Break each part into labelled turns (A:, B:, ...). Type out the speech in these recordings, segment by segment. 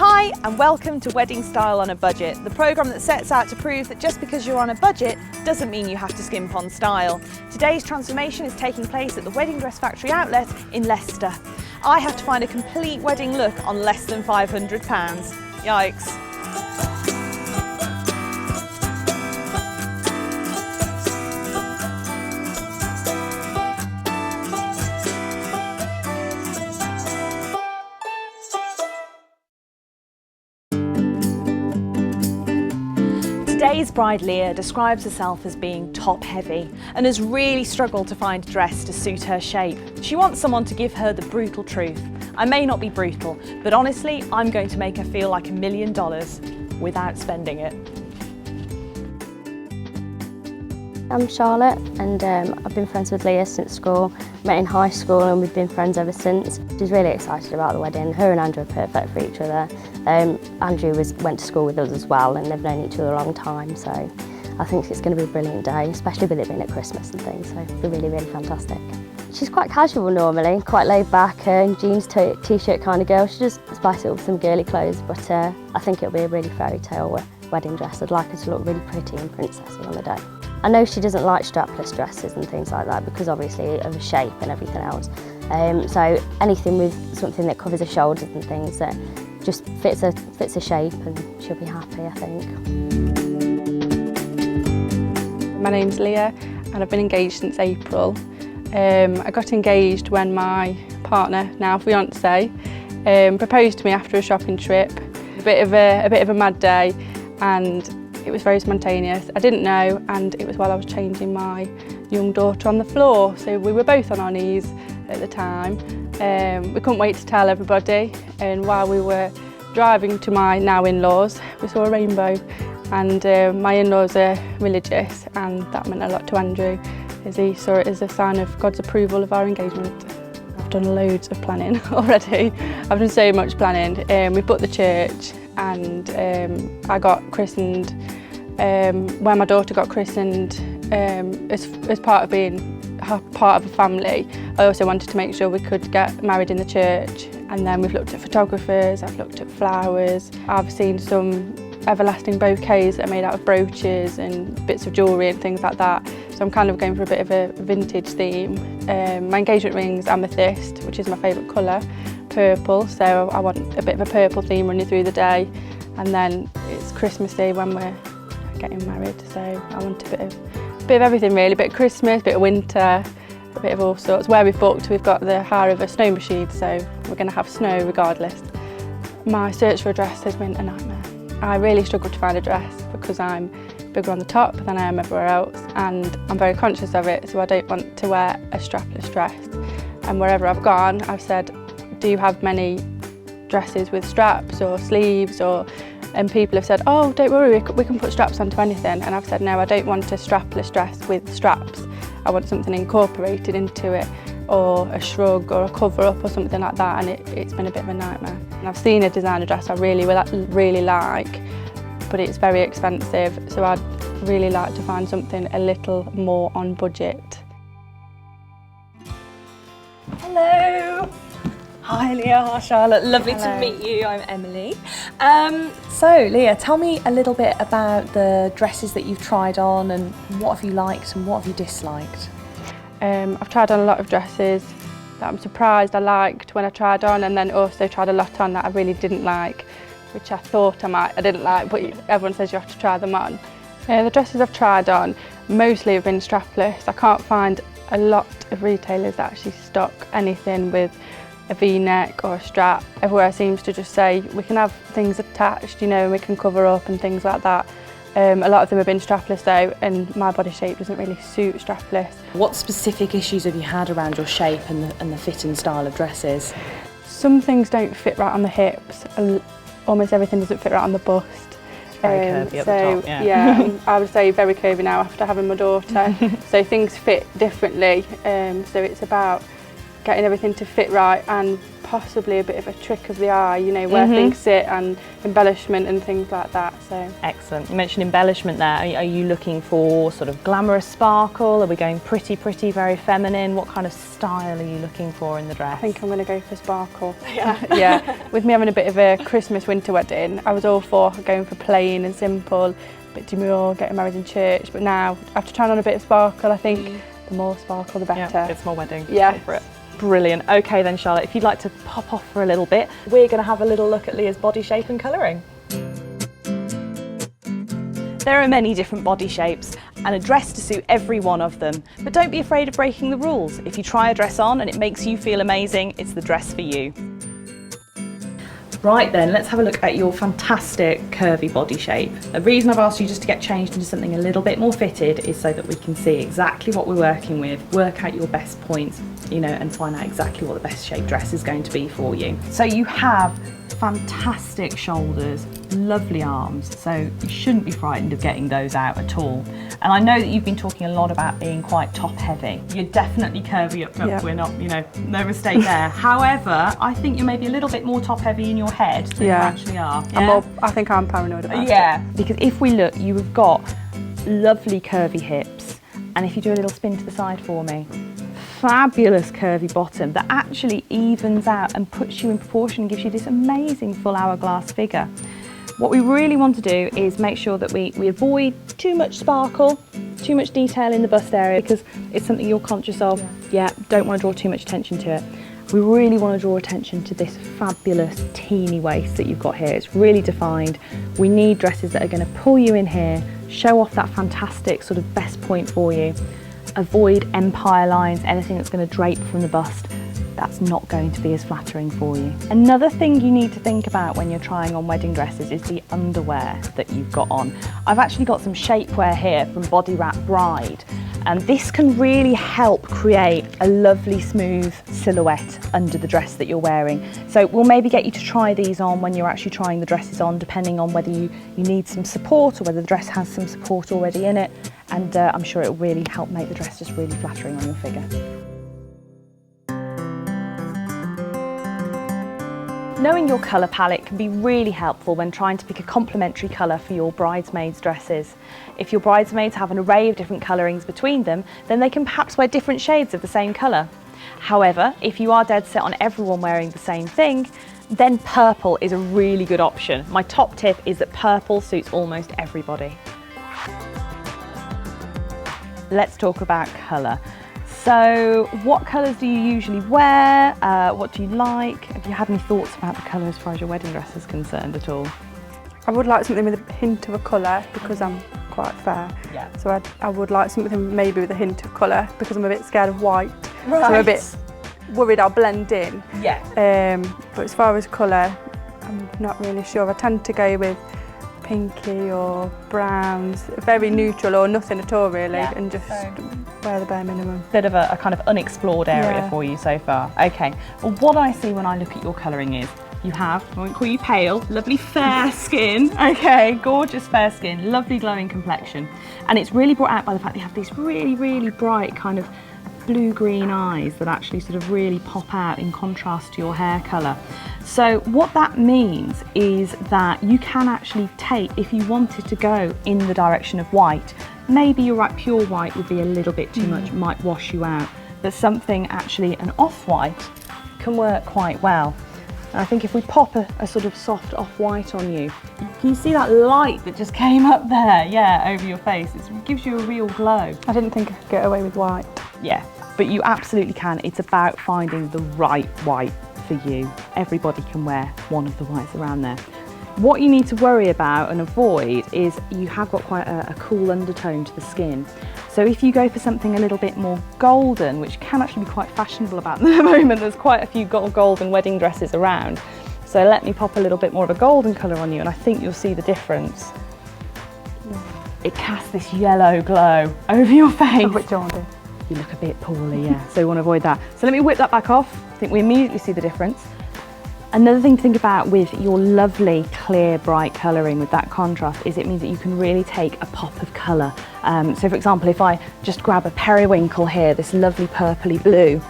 A: Hi and welcome to Wedding Style on a Budget, the programme that sets out to prove that just because you're on a budget doesn't mean you have to skimp on style. Today's transformation is taking place at the Wedding Dress Factory outlet in Leicester. I have to find a complete wedding look on less than £500. Yikes. Today's bride Leah describes herself as being top heavy and has really struggled to find a dress to suit her shape. She wants someone to give her the brutal truth. I may not be brutal, but honestly, I'm going to make her feel like $1 million without spending it.
B: I'm Charlotte and I've been friends with Leah since school. Met in high school and we've been friends ever since. She's really excited about the wedding. Her and Andrew are perfect for each other. Andrew went to school with us as well and they've known each other a long time, so I think it's going to be a brilliant day, especially with it being at Christmas and things, so it'll be really, really fantastic. She's quite casual normally, quite laid back, jeans, t-shirt kind of girl. She just spice it up with some girly clothes, but I think it'll be a really fairy tale wedding dress. I'd like her to look really pretty and princessy on the day. I know she doesn't like strapless dresses and things like that because obviously of the shape and everything else. So anything with something that covers her shoulders and things that just fits her shape, and she'll be happy, I think.
C: My name's Leah and I've been engaged since April. I got engaged when my partner, now fiance, proposed to me after a shopping trip. A bit of a mad day, and it was very spontaneous. I didn't know, and it was while I was changing my young daughter on the floor. So we were both on our knees at the time. We couldn't wait to tell everybody, and while we were driving to my now in-laws, we saw a rainbow. And my in-laws are religious, and that meant a lot to Andrew, as he saw it as a sign of God's approval of our engagement. I've done loads of planning already. I've done so much planning. We booked the church, and I got christened. When my daughter got christened, as part of being part of a family, I also wanted to make sure we could get married in the church. And then we've looked at photographers, I've looked at flowers, I've seen some everlasting bouquets that are made out of brooches and bits of jewellery and things like that. So I'm kind of going for a bit of a vintage theme. My engagement ring's amethyst, which is my favourite colour, purple, so I want a bit of a purple theme running through the day. And then it's Christmas Day when we're getting married, so I want a bit of everything really, a bit of Christmas, a bit of winter, a bit of all sorts. Where we've booked, we've got the hire of a snow machine, so we're going to have snow regardless. My search for a dress has been a nightmare. I really struggled to find a dress because I'm bigger on the top than I am everywhere else, and I'm very conscious of it, so I don't want to wear a strapless dress. And wherever I've gone, I've said, do you have many dresses with straps or sleeves? And people have said, oh, don't worry, we can put straps onto anything. And I've said, no, I don't want a strapless dress with straps. I want something incorporated into it, or a shrug or a cover up or something like that, and it's been a bit of a nightmare. And I've seen a designer dress I really like, but it's very expensive, so I'd really like to find something a little more on budget.
A: Hello! Hi Leah, hi Charlotte, lovely to meet you, I'm Emily. So Leah, tell me a little bit about the dresses that you've tried on, and what have you liked and what have you disliked?
C: I've tried on a lot of dresses that I'm surprised I liked when I tried on, and then also tried a lot on that I really didn't like, which I thought I didn't like, but everyone says you have to try them on. The dresses I've tried on mostly have been strapless. I can't find a lot of retailers that actually stock anything with a V-neck or a strap. Everywhere seems to just say we can have things attached, you know, and we can cover up and things like that. A lot of them have been strapless though, and my body shape doesn't really suit strapless.
A: What specific issues have you had around your shape and the fit and style of dresses?
C: Some things don't fit right on the hips, almost everything doesn't fit right on the bust.
A: Very curvy at the top,
C: yeah. I would say very curvy now after having my daughter. So things fit differently, so it's about getting everything to fit right, and possibly a bit of a trick of the eye, you know, where things sit and embellishment and things like that. So
A: excellent. You mentioned embellishment there. Are you looking for sort of glamorous sparkle? Are we going pretty, very feminine? What kind of style are you looking for in the dress?
C: I think I'm going to go for sparkle. Yeah. With me having a bit of a Christmas winter wedding, I was all for going for plain and simple, a bit demure, getting married in church. But now, after trying on a bit of sparkle, I think the more sparkle, the better.
A: Yeah, it's more wedding.
C: Yeah.
A: Go for it. Brilliant. Okay then, Charlotte, if you'd like to pop off for a little bit, we're going to have a little look at Leah's body shape and colouring. There are many different body shapes and a dress to suit every one of them. But don't be afraid of breaking the rules. If you try a dress on and it makes you feel amazing, it's the dress for you. Right then, let's have a look at your fantastic curvy body shape. The reason I've asked you just to get changed into something a little bit more fitted is so that we can see exactly what we're working with, work out your best points, you know, and find out exactly what the best shape dress is going to be for you. So you have fantastic shoulders, lovely arms, so you shouldn't be frightened of getting those out at all. And I know that you've been talking a lot about being quite top heavy. You're definitely curvy up front, we're not, you know, no mistake there. However, I think you're maybe a little bit more top heavy in your head than you actually are.
C: I think I'm paranoid about it.
A: Yeah, because if we look, you've got lovely curvy hips, and if you do a little spin to the side for me, fabulous curvy bottom that actually evens out and puts you in proportion and gives you this amazing full hourglass figure. What we really want to do is make sure that we avoid too much sparkle, too much detail in the bust area, because it's something you're conscious of. Don't want to draw too much attention to it. We really want to draw attention to this fabulous teeny waist that you've got here. It's really defined. We need dresses that are going to pull you in here, show off that fantastic sort of best point for you. Avoid empire lines, anything that's going to drape from the bust. That's not going to be as flattering for you. Another thing you need to think about when you're trying on wedding dresses is the underwear that you've got on. I've actually got some shapewear here from Body Wrap Bride, and this can really help create a lovely smooth silhouette under the dress that you're wearing. So we'll maybe get you to try these on when you're actually trying the dresses on, depending on whether you need some support or whether the dress has some support already in it, and I'm sure it will really help make the dress just really flattering on your figure. Knowing your colour palette can be really helpful when trying to pick a complementary colour for your bridesmaids' dresses. If your bridesmaids have an array of different colourings between them, then they can perhaps wear different shades of the same colour. However, if you are dead set on everyone wearing the same thing, then purple is a really good option. My top tip is that purple suits almost everybody. Let's talk about colour. So what colours do you usually wear? What do you like? Have you had any thoughts about the colour as far as your wedding dress is concerned at all?
C: I would like something with a hint of a colour because I'm quite fair.
A: Yeah.
C: So I would like something maybe with a hint of colour because I'm a bit scared of white.
A: Right.
C: So I'm a bit worried I'll blend in.
A: Yeah.
C: But as far as colour, I'm not really sure. I tend to go with pinky or browns, very neutral or nothing at all really, and just wear the bare minimum.
A: Bit of a kind of unexplored area for you so far. Okay, well what I see when I look at your colouring is you have, I won't call you pale, lovely fair skin, okay, gorgeous fair skin, lovely glowing complexion, and it's really brought out by the fact that you have these really bright kind of blue-green eyes that actually sort of really pop out in contrast to your hair colour. So what that means is that you can actually take, if you wanted to go in the direction of white, maybe you're right, pure white would be a little bit too much, might wash you out, but something actually an off-white can work quite well. And I think if we pop a sort of soft off-white on you, can you see that light that just came up there, over your face? It gives you a real glow.
C: I didn't think I could get away with white.
A: Yeah, but you absolutely can. It's about finding the right white for you. Everybody can wear one of the whites around there. What you need to worry about and avoid is you have got quite a cool undertone to the skin. So if you go for something a little bit more golden, which can actually be quite fashionable about the moment, there's quite a few golden wedding dresses around. So let me pop a little bit more of a golden colour on you and I think you'll see the difference. It casts this yellow glow over your face.
C: Which one do?
A: You look a bit poorly, so you want to avoid that. So let me whip that back off. I think we immediately see the difference. Another thing to think about with your lovely, clear, bright colouring with that contrast is it means that you can really take a pop of colour. So for example, if I just grab a periwinkle here, this lovely purpley blue,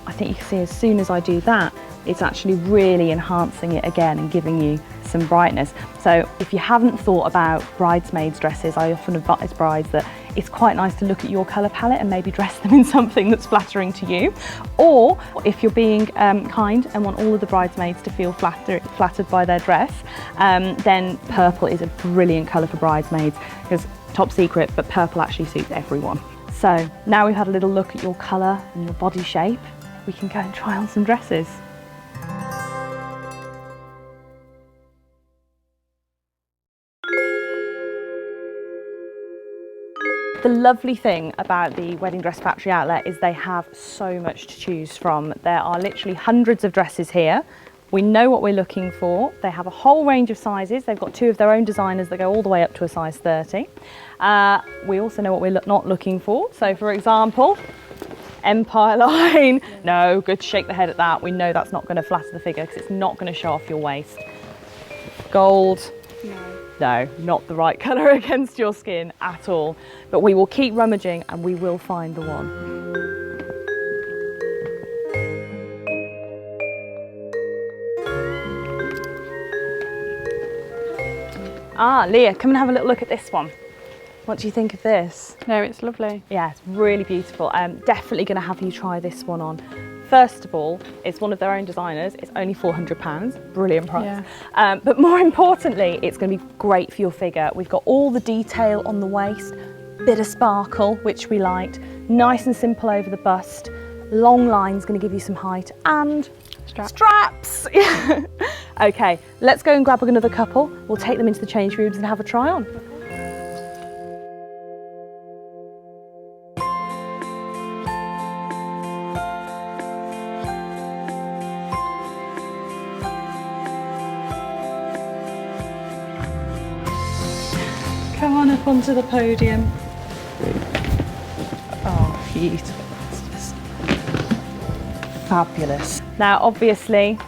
A: I think you can see as soon as I do that, it's actually really enhancing it again and giving you some brightness. So if you haven't thought about bridesmaids dresses, I often advise brides that it's quite nice to look at your colour palette and maybe dress them in something that's flattering to you. Or if you're being kind and want all of the bridesmaids to feel flattered by their dress, then purple is a brilliant colour for bridesmaids, because top secret, but purple actually suits everyone. So now we've had a little look at your colour and your body shape, we can go and try on some dresses. The lovely thing about the Wedding Dress Factory outlet is they have so much to choose from. There are literally hundreds of dresses here. We know what we're looking for. They have a whole range of sizes. They've got 2 of their own designers that go all the way up to a size 30. We also know what we're not looking for. So for example, Empire line. No, good to shake the head at that. We know that's not going to flatter the figure because it's not going to show off your waist. Gold. No, not the right colour against your skin at all. But we will keep rummaging and we will find the one. Leah, come and have a little look at this one. What do you think of this?
C: No, it's lovely.
A: Yeah, it's really beautiful. Definitely going to have you try this one on. First of all, it's one of their own designers. It's only £400, brilliant price. Yeah. But more importantly, it's going to be great for your figure. We've got all the detail on the waist, bit of sparkle, which we liked, nice and simple over the bust, long lines going to give you some height, and straps. Okay, let's go and grab another couple. We'll take them into the change rooms and have a try on. Come on up onto the podium. Oh, beautiful. It's just fabulous. Now, obviously,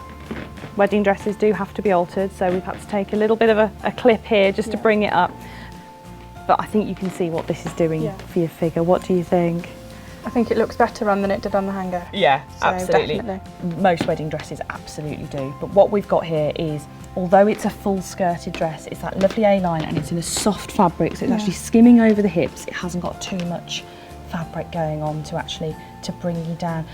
A: wedding dresses do have to be altered, so we've had to take a little bit of a clip here just to bring it up. But I think you can see what this is doing for your figure. What do you think?
C: I think it looks better on than it did on the hanger.
A: Yeah,
C: so
A: absolutely.
C: Definitely.
A: Most wedding dresses absolutely do. But what we've got here is, although it's a full skirted dress, it's that lovely A-line and it's in a soft fabric, so it's actually skimming over the hips. It hasn't got too much fabric going on to bring you down.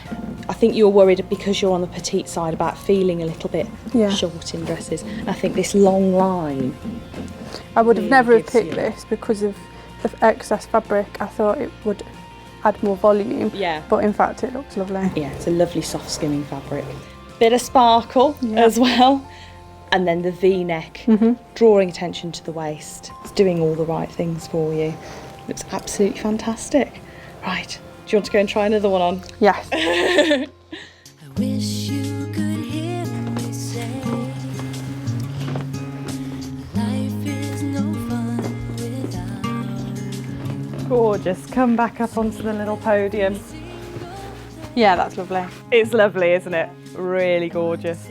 A: I think you're worried because you're on the petite side about feeling a little bit short in dresses. And I think this long line,
C: I would have never have picked this because of the excess fabric. I thought it would add more volume, but in fact it looks lovely. Yeah,
A: it's a lovely soft skimming fabric. Bit of sparkle as well. And then the V-neck, drawing attention to the waist. It's doing all the right things for you. Looks absolutely fantastic. Right, do you want to go and try another one on?
C: Yes.
D: I wish you could hear me say, life is no fun without you.
A: Gorgeous. Come back up onto the little podium.
C: Yeah, that's lovely.
A: It's lovely, isn't it? Really gorgeous.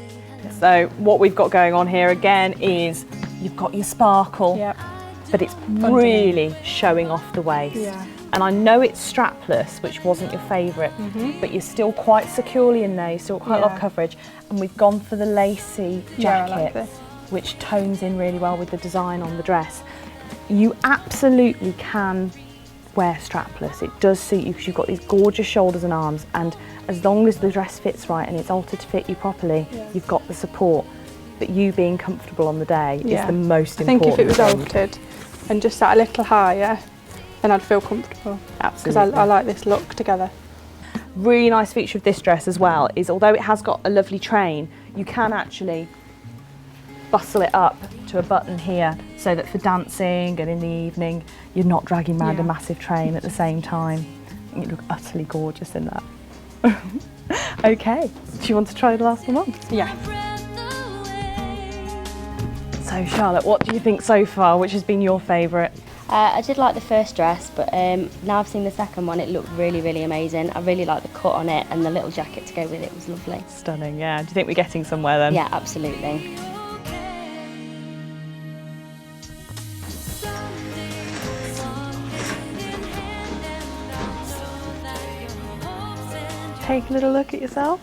A: So what we've got going on here again is you've got your sparkle, but it's really showing off the waist.
C: Yeah.
A: And I know it's strapless, which wasn't your favourite, but you're still quite securely in there, you still got quite a lot of coverage. And we've gone for the lacy jacket,
C: I like this,
A: which tones in really well with the design on the dress. You absolutely can wear strapless. It does suit you because you've got these gorgeous shoulders and arms, and as long as the dress fits right and it's altered to fit you properly, you've got the support. But you being comfortable on the day is the most important
C: I think if it was
A: thing.
C: altered and just sat a little higher, then I'd feel comfortable.
A: Absolutely.
C: Because I like this look together.
A: Really nice feature of this dress as well is, although it has got a lovely train, you can actually bustle it up to a button here so that for dancing and in the evening you're not dragging around a massive train at the same time. You look utterly gorgeous in that. Okay, do you want to try the last one on?
C: Yeah.
A: So Charlotte, what do you think so far? Which has been your favourite?
B: I did like the first dress, but now I've seen the second one, it looked really, really amazing. I really like the cut on it, and the little jacket to go with it was lovely.
A: Stunning, yeah. Do you think we're getting somewhere then?
B: Yeah, absolutely.
C: take a little look at yourself?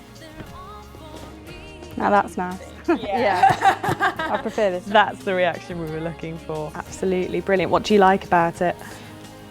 C: Now that's nice.
A: Yeah.
C: I prefer this.
A: That's the reaction we were looking for. Absolutely brilliant. What do you like about it?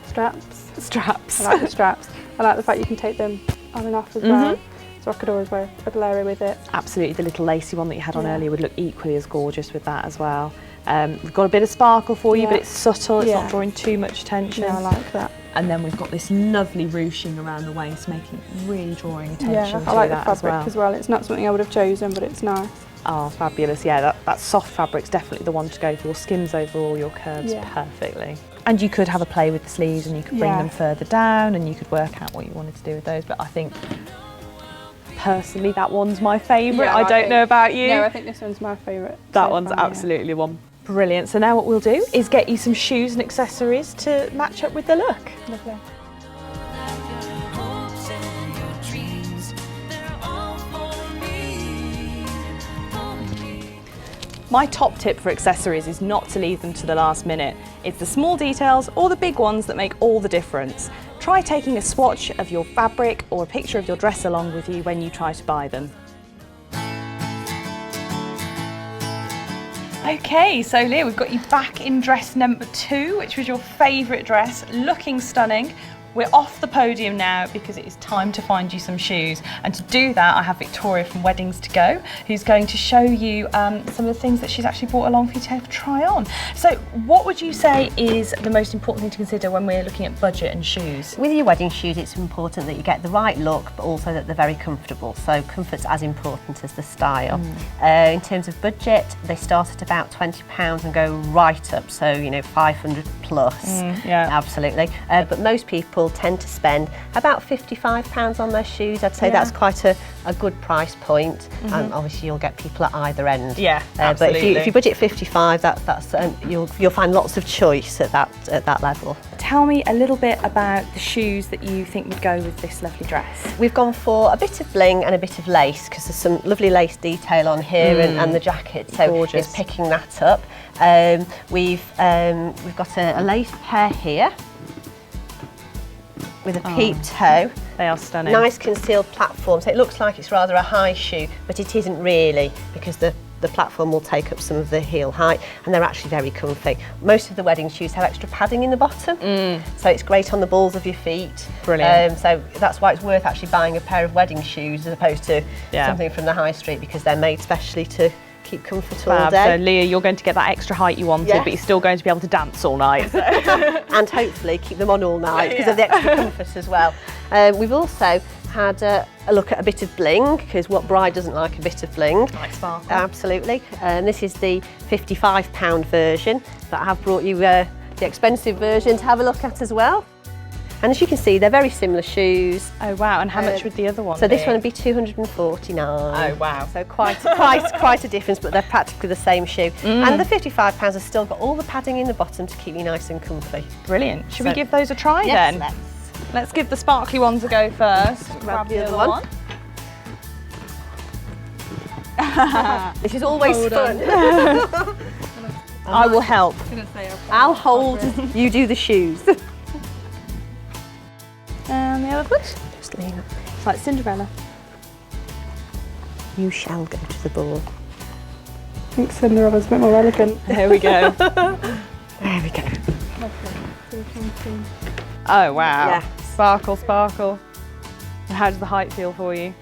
C: Straps.
A: Straps.
C: I like the straps. I like the fact you can take them on and off as well. So I could always wear a bolero with it.
A: Absolutely, the little lacy one that you had on earlier would look equally as gorgeous with that as well. We've got a bit of sparkle for you, but it's subtle, it's not drawing too much attention.
C: Yeah, I like that.
A: And then we've got this lovely ruching around the waist, making it really drawing attention to
C: I like
A: that
C: the fabric
A: as well.
C: It's not something I would have chosen, but it's nice.
A: Oh, fabulous. Yeah, that soft fabric's definitely the one to go for. Skims over all your curves perfectly. And you could have a play with the sleeves and you could bring them further down and you could work out what you wanted to do with those. But I think, personally, that one's my favourite.
C: Yeah,
A: I don't know about you.
C: No, I think this one's my favourite.
A: That one's absolutely one. Brilliant. So now what we'll do is get you some shoes and accessories to match up with the look.
C: Lovely.
D: hopes and your dreams, they're all for me, for me.
A: My top tip for accessories is not to leave them to the last minute. It's the small details or the big ones that make all the difference. Try taking a swatch of your fabric or a picture of your dress along with you when you try to buy them. Okay, so Leah, we've got you back in dress number 2, which was your favourite dress, looking stunning. We're off the podium now because it is time to find you some shoes. And to do that, I have Victoria from Weddings to Go, who's going to show you some of the things that she's actually brought along for you to have a try on. So what would you say is the most important thing to consider when we're looking at budget and shoes?
E: With your wedding shoes, it's important that you get the right look, but also that they're very comfortable. So comfort's as important as the style. In terms of budget, they start at about £20 and go right up. So, you know, 500 plus.
A: Yeah.
E: Absolutely. But most people tend to spend about £55 on their shoes. I'd say that's quite a good price point. Obviously, you'll get people at either end.
A: Yeah,
E: But
A: absolutely.
E: if you budget 55, that's you'll find lots of choice at that level.
A: Tell me a little bit about the shoes that you think would go with this lovely dress.
E: We've gone for a bit of bling and a bit of lace because there's some lovely lace detail on here and the jacket, so
A: Gorgeous.
E: it's picking that up. We've got a lace pair here with a peep toe.
A: They are stunning.
E: Nice concealed platform, so it looks like it's rather a high shoe, but it isn't really because the platform will take up some of the heel height and they're actually very comfy. Most of the wedding shoes have extra padding in the bottom, so it's great on the balls of your feet.
A: Brilliant.
E: So that's why it's worth actually buying a pair of wedding shoes as opposed to something from the high street, because they're made specially to keep comfort all day.
A: So Leah, you're going to get that extra height you wanted, but you're still going to be able to dance all night.
E: And hopefully keep them on all night because of the extra comfort as well. We've also had a look at a bit of bling, because what bride doesn't like a bit of bling?
A: Like sparkle.
E: Absolutely. This is the £55 version, but I have brought you the expensive version to have a look at as well. And as you can see, they're very similar shoes.
A: Oh wow, and how much would the other one
E: So
A: be?
E: this one would be £249.
A: Oh wow.
E: So quite a difference, but they're practically the same shoe. And the £55 has still got all the padding in the bottom to keep you nice and comfy.
A: Brilliant. Should we give those a try
E: Yes,
A: then? Let's give the sparkly ones a go first.
E: Grab the other one. This is always fun.
A: I will help.
E: I'll hold, you do the shoes.
A: And the other foot?
E: Just lean up.
A: It's like Cinderella.
E: You shall go to the ball.
C: I think Cinderella's a bit more elegant.
A: There we go.
E: There we go.
A: Oh wow.
E: Yeah.
A: Sparkle, sparkle. And how does the height feel for you?